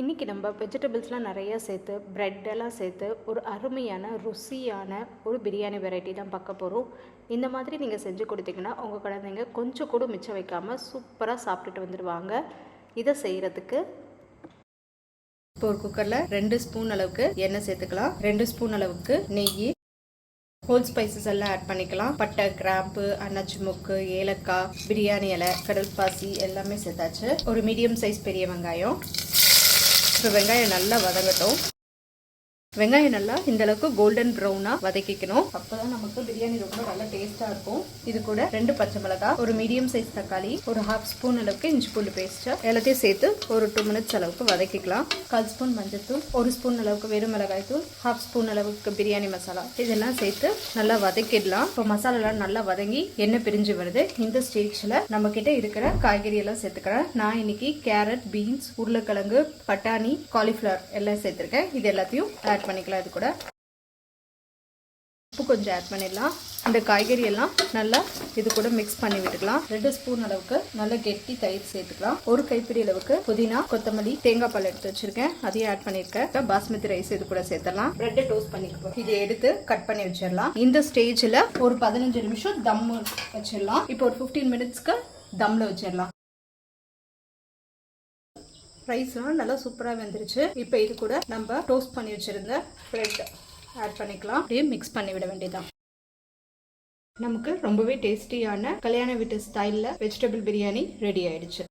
இன்றைக்கி நம்ம வெஜிடபிள்ஸ்லாம் நிறையா சேர்த்து ப்ரெட்டெல்லாம் சேர்த்து ஒரு அருமையான ருசியான ஒரு பிரியாணி வெரைட்டி தான் பார்க்க போகிறோம். இந்த மாதிரி நீங்கள் செஞ்சு கொடுத்தீங்கன்னா உங்கள் குழந்தைங்க கொஞ்சம் கூட மிச்சம் வைக்காமல் சூப்பராக சாப்பிட்டுட்டு வந்துடுவாங்க. இதை செய்கிறதுக்கு இப்போ ஒரு குக்கரில் 2 ஸ்பூன் அளவுக்கு எண்ணெய் சேர்த்துக்கலாம். 2 ஸ்பூன் அளவுக்கு நெய், ஹோல் ஸ்பைசஸ் எல்லாம் ஆட் பண்ணிக்கலாம். பட்டை, கிராம்பு, அன்னாச்சி மொக்கு, ஏலக்காய், பிரியாணி இலை, கடல் பாசி எல்லாமே சேர்த்தாச்சு. ஒரு மீடியம் சைஸ் பெரிய வெங்காயம். இப்போ வெங்காயம் நல்லா வதங்கட்டும். வெங்காயம் நல்லா இந்த அளவுக்கு கோல்டன் ப்ரௌனாக வதக்கிக்கணும். அப்போ தான் நமக்கு பிரியாணி ரொம்ப நல்லா டேஸ்ட்டாக இருக்கும். இது கூட 2 பச்சை மிளகாய், ஒரு மீடியம் சைஸ் தக்காளி, ஒரு 1/2 ஸ்பூன் அளவுக்கு இஞ்சி பூண்டு பேஸ்ட் எல்லாத்தையும் சேர்த்து ஒரு 2 மினிட்ஸ் அளவுக்கு வதக்கிக்கலாம். 1/4 ஸ்பூன் மஞ்சள்தூள், 1 ஸ்பூன் அளவுக்கு வெறும் மிளகாய் தூள், 1/2 ஸ்பூன் அளவுக்கு பிரியாணி மசாலா இதெல்லாம் சேர்த்து நல்லா வதக்கிடலாம். இப்போ மசாலாலாம் நல்லா வதங்கி எண்ணெய் பிரிஞ்சு வருது. இந்த ஸ்டேஜில் நம்ம கிட்ட இருக்கிற காய்கறி எல்லாம் சேர்த்துக்கிறேன். நான் இன்னைக்கு கேரட், பீன்ஸ், உருளைக்கிழங்கு, பட்டாணி, காலிஃப்ளவர் எல்லாம் சேர்த்துருக்கேன். இது எல்லாத்தையும் ஆட் பண்ணிக்கலாம். இது கூட உப்பு கொஞ்சம் ஆட் பண்ணிடலாம். இந்த காய்கறி எல்லாம் நல்லா இது கூட மிக்ஸ் பண்ணி விட்டுக்கலாம். 2 ஸ்பூன் அளவுக்கு நல்ல கெட்டி தயிர் சேர்த்துக்கலாம். ஒரு கைப்பிடி அளவுக்கு புதினா, கொத்தமல்லி, தேங்காய் பால் எடுத்து வச்சிருக்கேன், அதையும் ஆட் பண்ணிருக்கேன். பாஸ்மதி ரைஸ் இது கூட சேர்த்தலாம். பிரெட்டை டோஸ்ட் பண்ணிக்கலாம். இதை எடுத்து கட் பண்ணி வச்சிடலாம். இந்த ஸ்டேஜ்ல ஒரு 15 நிமிஷம் தம் வச்சிடலாம். இப்போ ஒரு 15 மினிட்ஸ்க்கு தம்ல வச்சிடலாம். ரைஸ்லாம் நல்லா சூப்பராக வெந்துருச்சு. இப்போ இது கூட நம்ம டோஸ்ட் பண்ணி வச்சுருந்த ப்ரெட் ஆட் பண்ணிக்கலாம். அப்படியே மிக்ஸ் பண்ணி விட வேண்டியதான். நமக்கு ரொம்பவே டேஸ்டியான கல்யாண வீட்டு ஸ்டைலில் வெஜிடபிள் பிரியாணி ரெடி ஆயிடுச்சு.